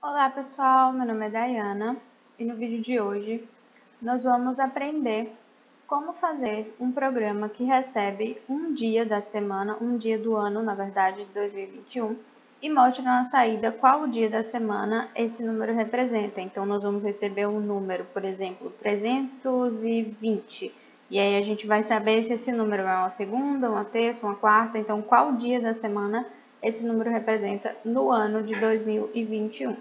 Olá pessoal, meu nome é Dayana e no vídeo de hoje nós vamos aprender como fazer um programa que recebe um dia da semana, um dia do ano, na verdade, de 2021, e mostra na saída qual dia da semana esse número representa. Então nós vamos receber um número, por exemplo, 320, e aí a gente vai saber se esse número é uma segunda, uma terça, uma quarta, então qual dia da semana esse número representa no ano de 2021.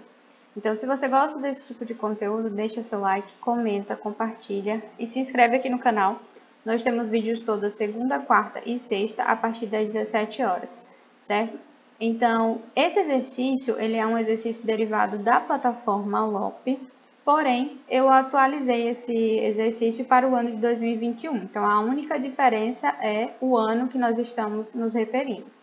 Então, se você gosta desse tipo de conteúdo, deixa seu like, comenta, compartilha e se inscreve aqui no canal. Nós temos vídeos toda segunda, quarta e sexta a partir das 17 horas, certo? Então, esse exercício, ele é um exercício derivado da plataforma LOP, porém, eu atualizei esse exercício para o ano de 2021. Então, a única diferença é o ano que nós estamos nos referindo.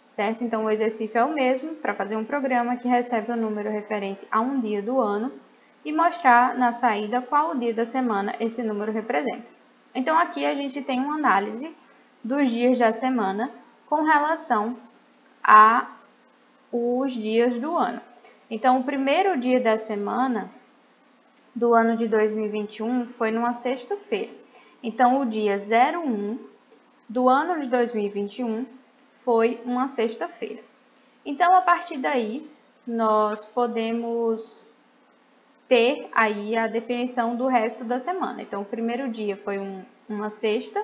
Certo? Então, o exercício é o mesmo para fazer um programa que recebe o número referente a um dia do ano e mostrar na saída qual dia da semana esse número representa. Então, aqui a gente tem uma análise dos dias da semana com relação a os dias do ano. Então, o primeiro dia da semana do ano de 2021 foi numa sexta-feira. Então, o dia 01 do ano de 2021 foi uma sexta-feira. Então, a partir daí, nós podemos ter aí a definição do resto da semana. Então, o primeiro dia foi uma sexta,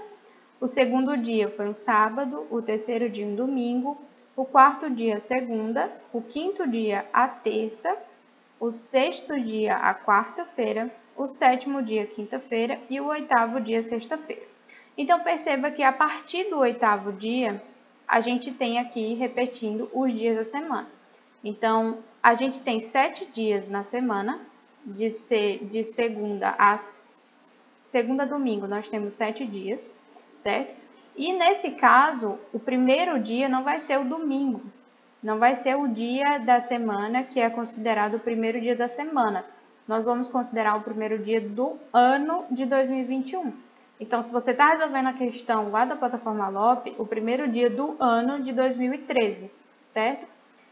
o segundo dia foi um sábado, o terceiro dia um domingo, o quarto dia segunda, o quinto dia a terça, o sexto dia a quarta-feira, o sétimo dia quinta-feira e o oitavo dia sexta-feira. Então, perceba que a partir do oitavo dia, a gente tem aqui repetindo os dias da semana. Então, a gente tem 7 dias na semana, de segunda a domingo, nós temos 7 dias, certo? E nesse caso, o primeiro dia não vai ser o domingo, não vai ser o dia da semana que é considerado o primeiro dia da semana. Nós vamos considerar o primeiro dia do ano de 2021. Então, se você está resolvendo a questão lá da plataforma LOP, o primeiro dia do ano de 2013, certo?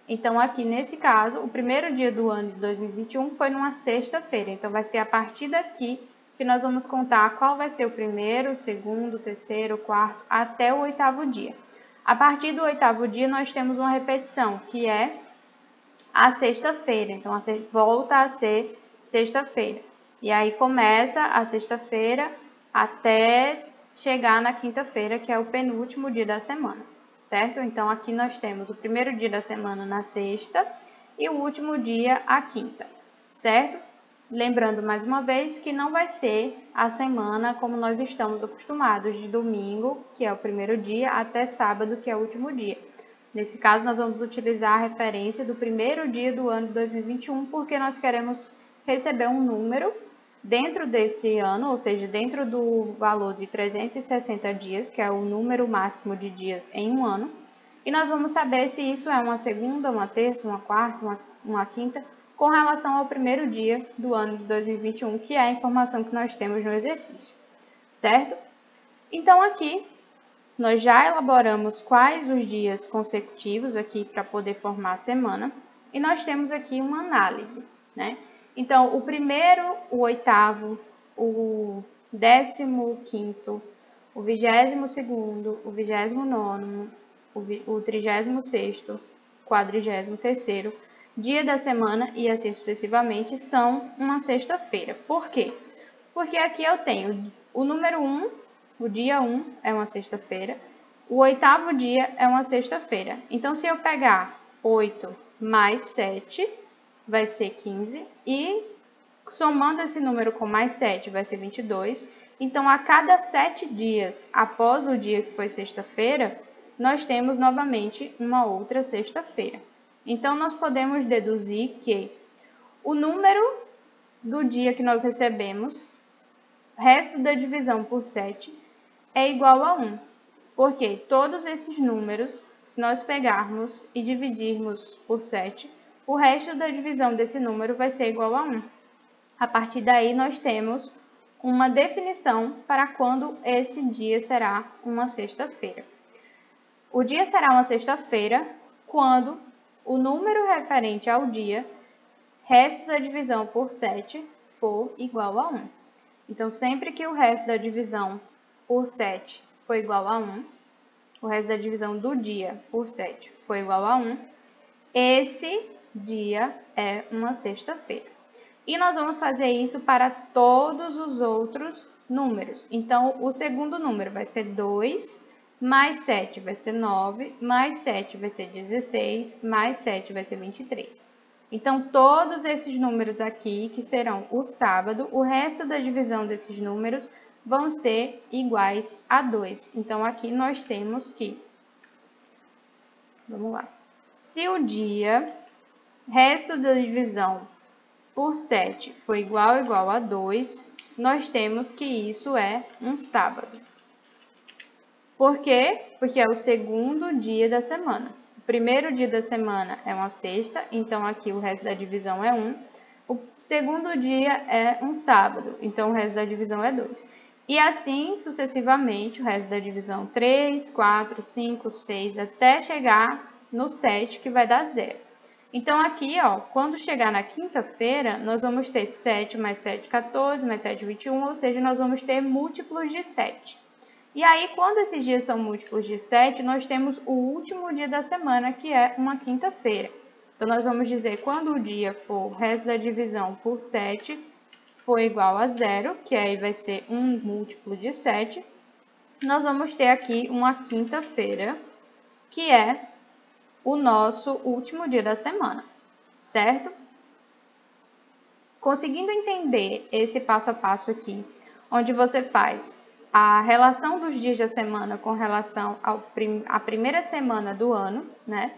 Então, aqui nesse caso, o primeiro dia do ano de 2021 foi numa sexta-feira. Então, vai ser a partir daqui que nós vamos contar qual vai ser o primeiro, o segundo, o terceiro, o quarto, até o oitavo dia. A partir do oitavo dia, nós temos uma repetição, que é a sexta-feira. Então, volta a ser sexta-feira. E aí, começa a sexta-feira até chegar na quinta-feira, que é o penúltimo dia da semana, certo? Então, aqui nós temos o primeiro dia da semana na sexta e o último dia a quinta, certo? Lembrando mais uma vez que não vai ser a semana como nós estamos acostumados, de domingo, que é o primeiro dia, até sábado, que é o último dia. Nesse caso, nós vamos utilizar a referência do primeiro dia do ano de 2021, porque nós queremos receber um número dentro desse ano, ou seja, dentro do valor de 360 dias, que é o número máximo de dias em um ano, e nós vamos saber se isso é uma segunda, uma terça, uma quarta, uma quinta, com relação ao primeiro dia do ano de 2021, que é a informação que nós temos no exercício, certo? Então, aqui, nós já elaboramos quais os dias consecutivos aqui para poder formar a semana, e nós temos aqui uma análise, né? Então, o primeiro, o oitavo, o 15º, o 22º, o 29º, o 36º, 43º dia da semana e assim sucessivamente são uma sexta-feira. Por quê? Porque aqui eu tenho o número 1, o dia 1 é uma sexta-feira, o oitavo dia é uma sexta-feira. Então, se eu pegar 8 mais 7, vai ser 15, e somando esse número com mais 7, vai ser 22. Então, a cada 7 dias após o dia que foi sexta-feira, nós temos novamente uma outra sexta-feira. Então, nós podemos deduzir que o número do dia que nós recebemos, resto da divisão por 7, é igual a 1. Porque todos esses números, se nós pegarmos e dividirmos por 7, o resto da divisão desse número vai ser igual a 1. A partir daí, nós temos uma definição para quando esse dia será uma sexta-feira. O dia será uma sexta-feira quando o número referente ao dia resto da divisão por 7 for igual a 1. Então, sempre que o resto da divisão por 7 for igual a 1, o resto da divisão do dia por 7 for igual a 1, esse dia é uma sexta-feira. E nós vamos fazer isso para todos os outros números. Então, o segundo número vai ser 2, mais 7 vai ser 9, mais 7 vai ser 16, mais 7 vai ser 23. Então, todos esses números aqui, que serão o sábado, o resto da divisão desses números vão ser iguais a 2. Então, aqui nós temos que, vamos lá, se o dia, resto da divisão por 7 for igual a 2, nós temos que isso é um sábado. Por quê? Porque é o segundo dia da semana. O primeiro dia da semana é uma sexta, então aqui o resto da divisão é 1. O segundo dia é um sábado, então o resto da divisão é 2. E assim sucessivamente, o resto da divisão 3, 4, 5, 6, até chegar no 7, que vai dar 0. Então, aqui, ó, quando chegar na quinta-feira, nós vamos ter 7 mais 7, 14, mais 7, 21, ou seja, nós vamos ter múltiplos de 7. E aí, quando esses dias são múltiplos de 7, nós temos o último dia da semana, que é uma quinta-feira. Então, nós vamos dizer, quando o dia for o resto da divisão por 7 for igual a 0, que aí vai ser um múltiplo de 7, nós vamos ter aqui uma quinta-feira, que é o nosso último dia da semana, certo? Conseguindo entender esse passo a passo aqui, onde você faz a relação dos dias da semana com relação à primeira semana do ano, né?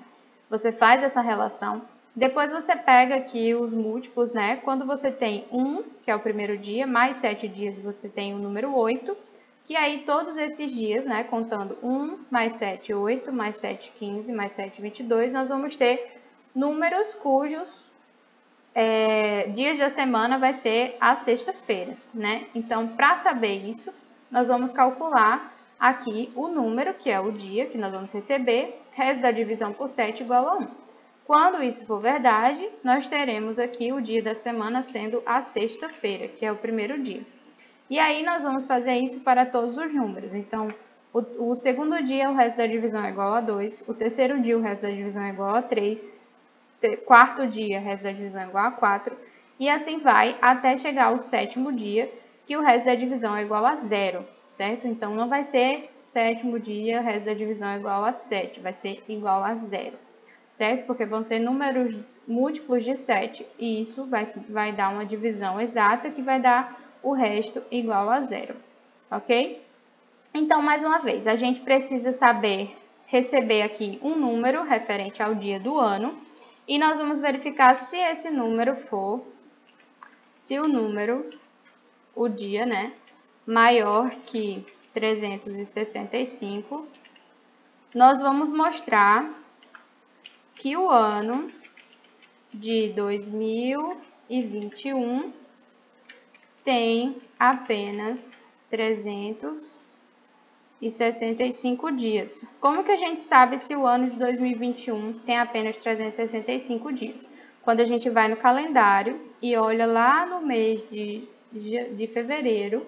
Você faz essa relação. Depois você pega aqui os múltiplos, né? Quando você tem 1, que é o primeiro dia, mais 7 dias, você tem o número 8. Que aí todos esses dias, né, contando 1, mais 7, 8, mais 7, 15, mais 7, 22, nós vamos ter números cujos dias da semana vai ser a sexta-feira, né? Então, para saber isso, nós vamos calcular aqui o número, que é o dia que nós vamos receber, resto da divisão por 7 igual a 1. Quando isso for verdade, nós teremos aqui o dia da semana sendo a sexta-feira, que é o primeiro dia. E aí, nós vamos fazer isso para todos os números. Então, o segundo dia, o resto da divisão é igual a 2. O terceiro dia, o resto da divisão é igual a 3. Quarto dia, o resto da divisão é igual a 4. E assim vai até chegar ao sétimo dia, que o resto da divisão é igual a 0, certo? Então, não vai ser sétimo dia, o resto da divisão é igual a 7. Vai ser igual a 0, certo? Porque vão ser números múltiplos de 7. E isso vai dar uma divisão exata, que vai dar o resto igual a 0, ok? Então, mais uma vez, a gente precisa receber aqui um número referente ao dia do ano, e nós vamos verificar se esse número for, o dia, né, maior que 365, nós vamos mostrar que o ano de 2021 tem apenas 365 dias. Como que a gente sabe se o ano de 2021 tem apenas 365 dias? Quando a gente vai no calendário e olha lá no mês de fevereiro,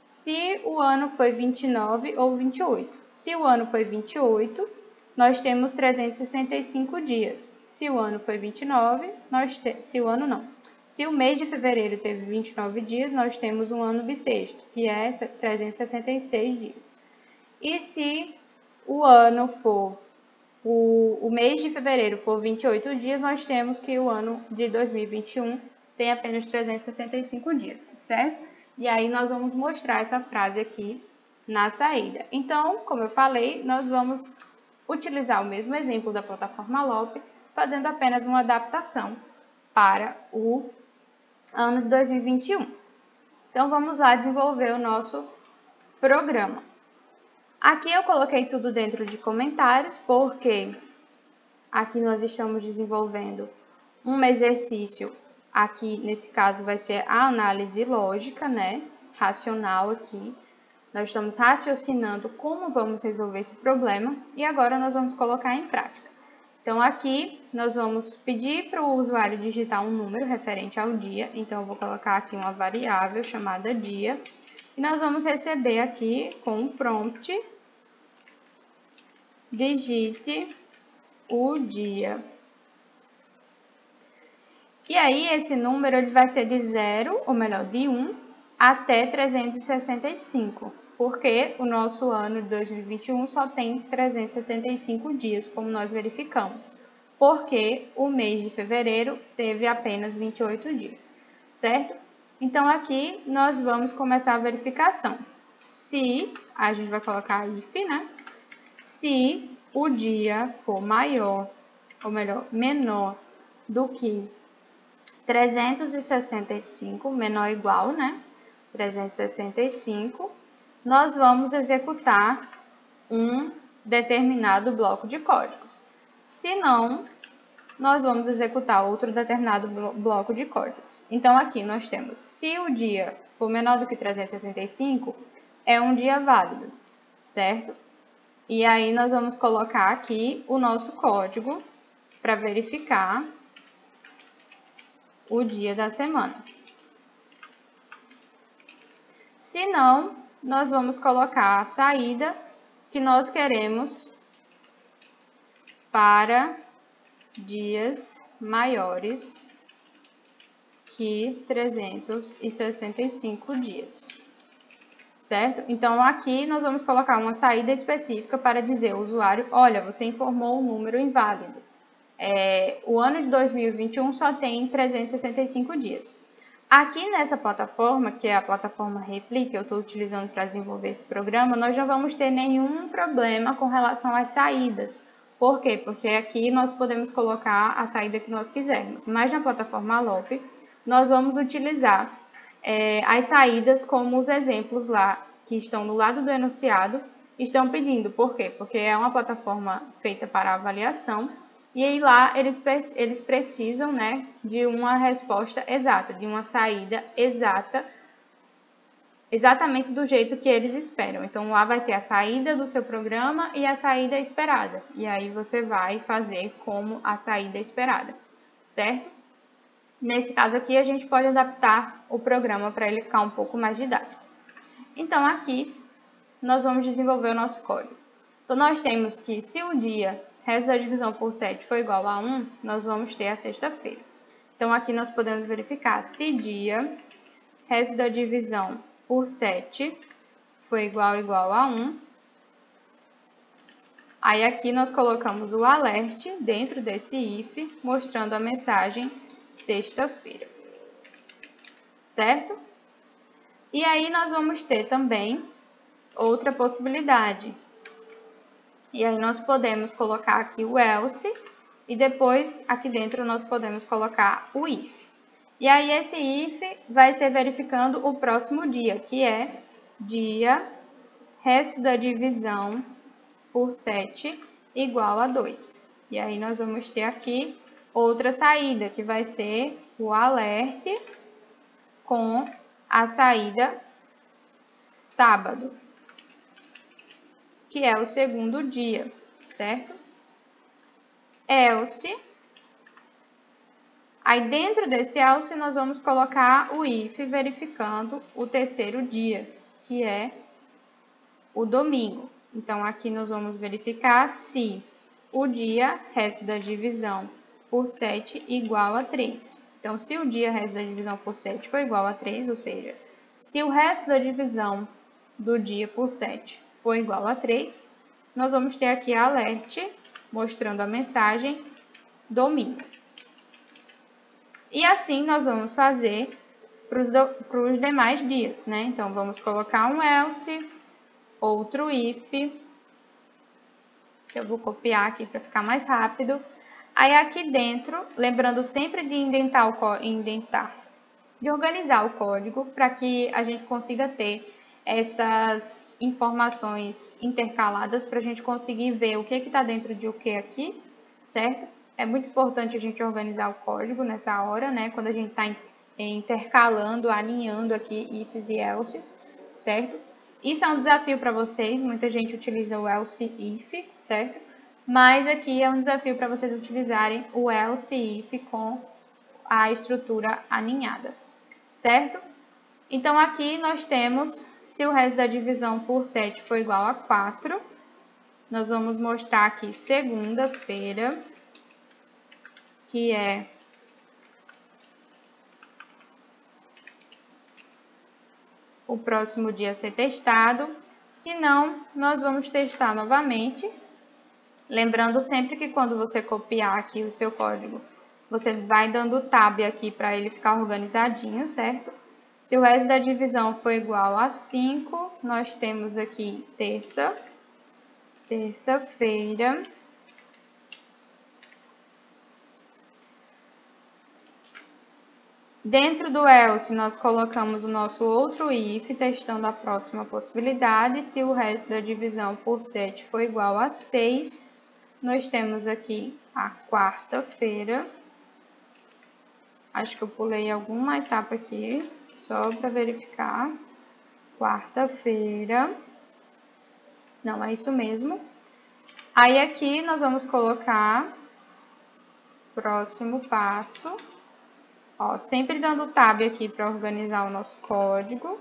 se o ano foi 29 ou 28. Se o ano foi 28, nós temos 365 dias. Se o ano foi 29, Se o mês de fevereiro teve 29 dias, nós temos um ano bissexto, que é 366 dias. E se o ano for, o mês de fevereiro for 28 dias, nós temos que o ano de 2021 tem apenas 365 dias, certo? E aí nós vamos mostrar essa frase aqui na saída. Então, como eu falei, nós vamos utilizar o mesmo exemplo da plataforma LOP, fazendo apenas uma adaptação para o ano de 2021. Então, vamos lá desenvolver o nosso programa. Aqui eu coloquei tudo dentro de comentários, porque aqui nós estamos desenvolvendo um exercício. Aqui, nesse caso, vai ser a análise lógica, né? Racional aqui. Nós estamos raciocinando como vamos resolver esse problema e agora nós vamos colocar em prática. Então, aqui nós vamos pedir para o usuário digitar um número referente ao dia. Então, eu vou colocar aqui uma variável chamada dia. E nós vamos receber aqui com o prompt, digite o dia. E aí, esse número ele vai ser de 0, ou melhor, de 1 até 365, porque o nosso ano de 2021 só tem 365 dias, como nós verificamos, porque o mês de fevereiro teve apenas 28 dias, certo? Então, aqui nós vamos começar a verificação. Se, a gente vai colocar if, né? Se o dia for maior, ou melhor, menor do que 365, menor ou igual, né? 365, nós vamos executar um determinado bloco de códigos. Se não, nós vamos executar outro determinado bloco de códigos. Então, aqui nós temos, se o dia for menor do que 365, é um dia válido, certo? E aí, nós vamos colocar aqui o nosso código para verificar o dia da semana. Se não, nós vamos colocar a saída que nós queremos para dias maiores que 365 dias, certo? Então, aqui nós vamos colocar uma saída específica para dizer ao usuário, olha, você informou um número inválido. O ano de 2021 só tem 365 dias. Aqui nessa plataforma, que é a plataforma Repli, que eu estou utilizando para desenvolver esse programa, nós não vamos ter nenhum problema com relação às saídas. Por quê? Porque aqui nós podemos colocar a saída que nós quisermos. Mas na plataforma Alop, nós vamos utilizar as saídas como os exemplos lá, que estão no lado do enunciado, estão pedindo. Por quê? Porque é uma plataforma feita para avaliação. E aí lá eles precisam, né, de uma resposta exata, de uma saída exata, exatamente do jeito que eles esperam. Então lá vai ter a saída do seu programa e a saída esperada. E aí você vai fazer como a saída esperada, certo? Nesse caso aqui a gente pode adaptar o programa para ele ficar um pouco mais didático. Então aqui nós vamos desenvolver o nosso código. Então nós temos que se o dia resto da divisão por 7 for igual a 1, nós vamos ter a sexta-feira. Então, aqui nós podemos verificar se dia, resto da divisão por 7 for igual a 1. Aí, aqui nós colocamos o alert dentro desse if, mostrando a mensagem sexta-feira. Certo? E aí, nós vamos ter também outra possibilidade. E aí nós podemos colocar aqui o else e depois aqui dentro nós podemos colocar o if. E aí esse if vai ser verificando o próximo dia, que é dia, resto da divisão por 7 igual a 2. E aí nós vamos ter aqui outra saída, que vai ser o alert com a saída sábado, que é o segundo dia, certo? Else. Aí, dentro desse else, nós vamos colocar o if verificando o terceiro dia, que é o domingo. Então, aqui nós vamos verificar se o dia, resto da divisão por 7, igual a 3. Então, se o dia, resto da divisão por 7 for igual a 3, ou seja, se o resto da divisão do dia por 7 for igual a 3, nós vamos ter aqui a alert mostrando a mensagem domingo. E assim nós vamos fazer para os demais dias, né? Então, vamos colocar um else, outro if, que eu vou copiar aqui para ficar mais rápido. Aí aqui dentro, lembrando sempre de de organizar o código para que a gente consiga ter essas informações intercaladas para a gente conseguir ver o que está dentro de o que aqui, certo? É muito importante a gente organizar o código nessa hora, né? Quando a gente está intercalando, alinhando aqui ifs e elses, certo? Isso é um desafio para vocês, muita gente utiliza o else if, certo? Mas aqui é um desafio para vocês utilizarem o else if com a estrutura aninhada, certo? Então aqui nós temos, se o resto da divisão por 7 for igual a 4, nós vamos mostrar aqui segunda-feira, que é o próximo dia a ser testado. Se não, nós vamos testar novamente. Lembrando sempre que quando você copiar aqui o seu código, você vai dando tab aqui para ele ficar organizadinho, certo? Se o resto da divisão for igual a 5, nós temos aqui terça-feira. Dentro do else, nós colocamos o nosso outro if, testando a próxima possibilidade. Se o resto da divisão por 7 for igual a 6, nós temos aqui a quarta-feira. Acho que eu pulei alguma etapa aqui, só para verificar. Quarta-feira. Não, é isso mesmo. Aí aqui nós vamos colocar próximo passo. Ó, sempre dando tab aqui para organizar o nosso código.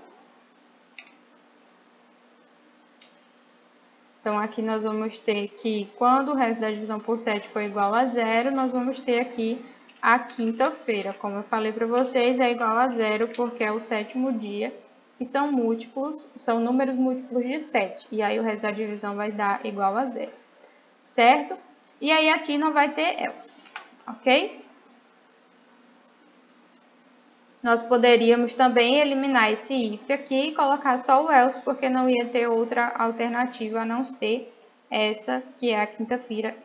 Então, aqui nós vamos ter que, quando o resto da divisão por 7 for igual a 0, nós vamos ter aqui a quinta-feira. Como eu falei para vocês, é igual a 0 porque é o 7º dia e são números múltiplos de 7. E aí o resto da divisão vai dar igual a 0, certo? E aí aqui não vai ter else, ok? Nós poderíamos também eliminar esse if aqui e colocar só o else, porque não ia ter outra alternativa a não ser essa, que é a quinta-feira,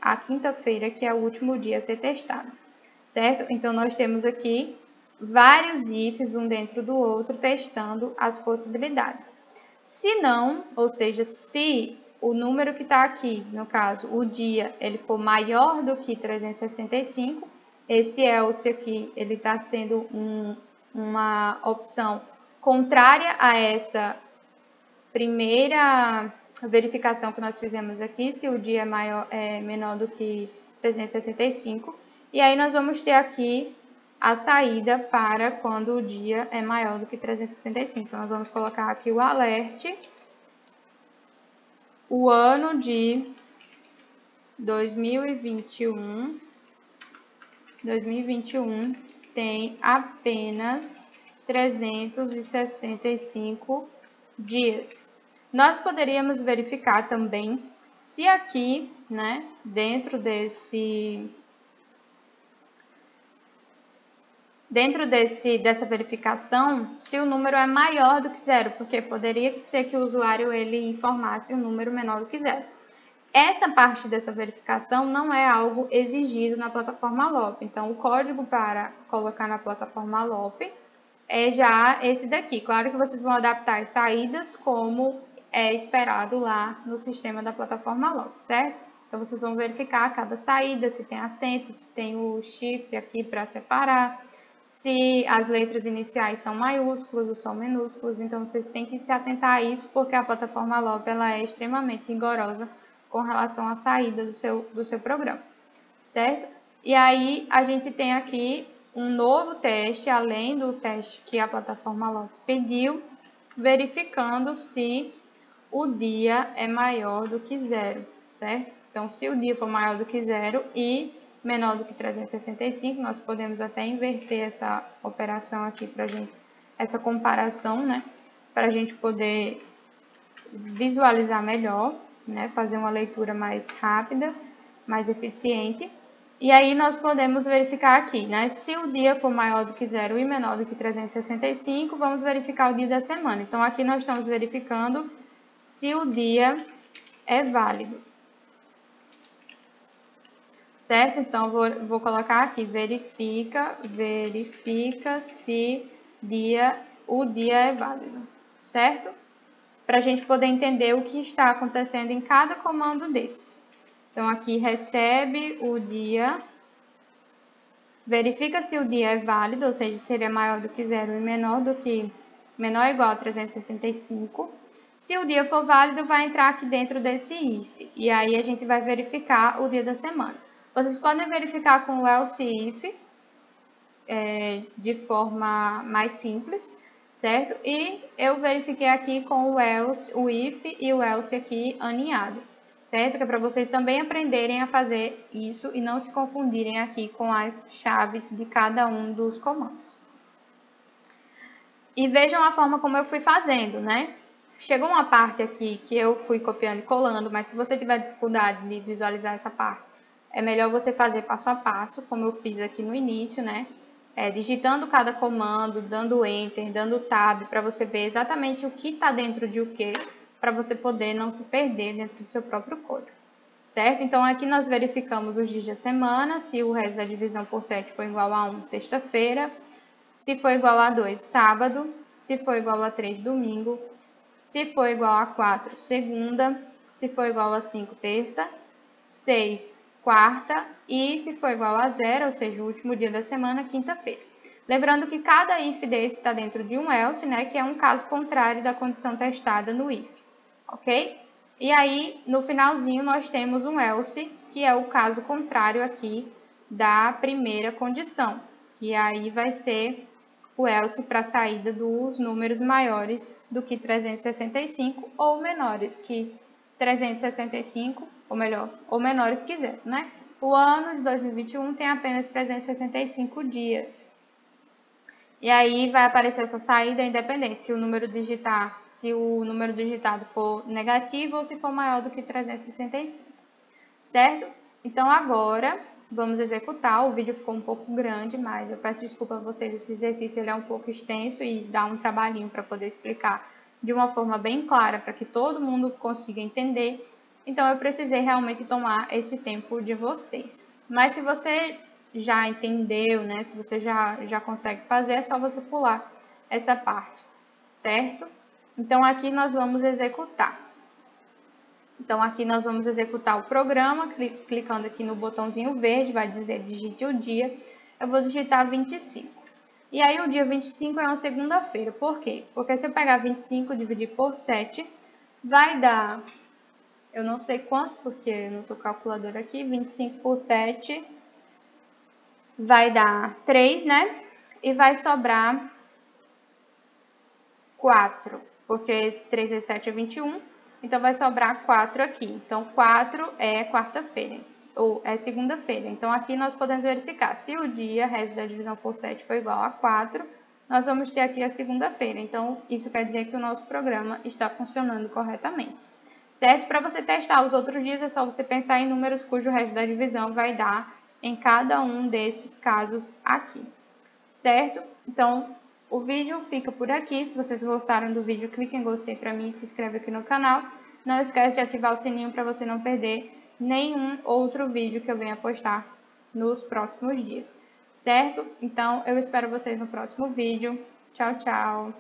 que é o último dia a ser testado, certo? Então, nós temos aqui vários ifs, um dentro do outro, testando as possibilidades. Se não, ou seja, se o número que está aqui, no caso, o dia, ele for maior do que 365, esse else aqui, ele está sendo uma opção contrária a essa primeira verificação que nós fizemos aqui, se o dia é menor do que 365. E aí nós vamos ter aqui a saída para quando o dia é maior do que 365. Então, nós vamos colocar aqui o alert. O ano de 2021 tem apenas 365 dias. Nós poderíamos verificar também se aqui, né, dentro dessa verificação, se o número é maior do que 0, porque poderia ser que o usuário ele informasse um número menor do que 0. Essa parte dessa verificação não é algo exigido na plataforma LOP. Então, o código para colocar na plataforma LOP é já esse daqui. Claro que vocês vão adaptar as saídas como é esperado lá no sistema da plataforma LOP, certo? Então, vocês vão verificar cada saída, se tem acento, se tem o shift aqui para separar, se as letras iniciais são maiúsculas ou são minúsculas. Então, vocês têm que se atentar a isso, porque a plataforma LOP ela é extremamente rigorosa com relação à saída do seu programa, certo? E aí, a gente tem aqui um novo teste, além do teste que a plataforma LOP pediu, verificando se o dia é maior do que 0, certo? Então, se o dia for maior do que 0 e menor do que 365, nós podemos até inverter essa operação aqui para gente, essa comparação, né? Para a gente poder visualizar melhor, né? Fazer uma leitura mais rápida, mais eficiente. E aí nós podemos verificar aqui, né? Se o dia for maior do que 0 e menor do que 365, vamos verificar o dia da semana. Então, aqui nós estamos verificando se o dia é válido. Certo? Então, vou colocar aqui, verifica se o dia é válido. Certo? Para a gente poder entender o que está acontecendo em cada comando desse. Então, aqui recebe o dia, verifica se o dia é válido, ou seja, se ele é maior do que 0 e menor ou igual a 365. Se o dia for válido, vai entrar aqui dentro desse if. E aí a gente vai verificar o dia da semana. Vocês podem verificar com o else if de forma mais simples, certo? E eu verifiquei aqui com o else, o if e o else aqui aninhado, certo? Que é para vocês também aprenderem a fazer isso e não se confundirem aqui com as chaves de cada um dos comandos. E vejam a forma como eu fui fazendo, né? Chegou uma parte aqui que eu fui copiando e colando, mas se você tiver dificuldade de visualizar essa parte, é melhor você fazer passo a passo, como eu fiz aqui no início, né? Digitando cada comando, dando Enter, dando Tab, para você ver exatamente o que está dentro de o que, para você poder não se perder dentro do seu próprio código, certo? Então, aqui nós verificamos os dias da semana, se o resto da divisão por 7 for igual a 1, sexta-feira, se for igual a 2, sábado, se for igual a 3, domingo, se for igual a 4, segunda, se for igual a 5, terça, 6, quarta e se for igual a 0, ou seja, o último dia da semana, quinta-feira. Lembrando que cada if desse está dentro de um else, né, que é um caso contrário da condição testada no if, ok? E aí, no finalzinho, nós temos um else, que é o caso contrário aqui da primeira condição, que aí vai ser o else para a saída dos números maiores do que 365 ou menores que 365, ou melhor, ou menores que 0, né? O ano de 2021 tem apenas 365 dias. E aí vai aparecer essa saída independente se o número digitado for negativo ou se for maior do que 365, certo? Então agora vamos executar. O vídeo ficou um pouco grande, mas eu peço desculpa a vocês, esse exercício ele é um pouco extenso e dá um trabalhinho para poder explicar de uma forma bem clara para que todo mundo consiga entender. Então eu precisei realmente tomar esse tempo de vocês. Mas se você já entendeu, né? Se você já consegue fazer, é só você pular essa parte, certo? Então aqui nós vamos executar. Então aqui nós vamos executar o programa, clicando aqui no botãozinho verde, vai dizer digite o dia. Eu vou digitar 25. E aí o dia 25 é uma segunda-feira. Por quê? Porque se eu pegar 25 e dividir por 7, vai dar, eu não sei quanto, porque eu não estou calculadora aqui, 25 por 7 vai dar 3, né? E vai sobrar 4, porque 3 vezes 7 é 21, então vai sobrar 4 aqui. Então, 4 é quarta-feira, ou é segunda-feira. Então, aqui nós podemos verificar. Se o dia, resto da divisão por 7, for igual a 4, nós vamos ter aqui a segunda-feira. Então, isso quer dizer que o nosso programa está funcionando corretamente, certo? Para você testar os outros dias, é só você pensar em números cujo resto da divisão vai dar em cada um desses casos aqui, certo? Então, o vídeo fica por aqui. Se vocês gostaram do vídeo, clique em gostei para mim e se inscreve aqui no canal. Não esquece de ativar o sininho para você não perder nenhum outro vídeo que eu venha postar nos próximos dias, certo? Então, eu espero vocês no próximo vídeo. Tchau, tchau!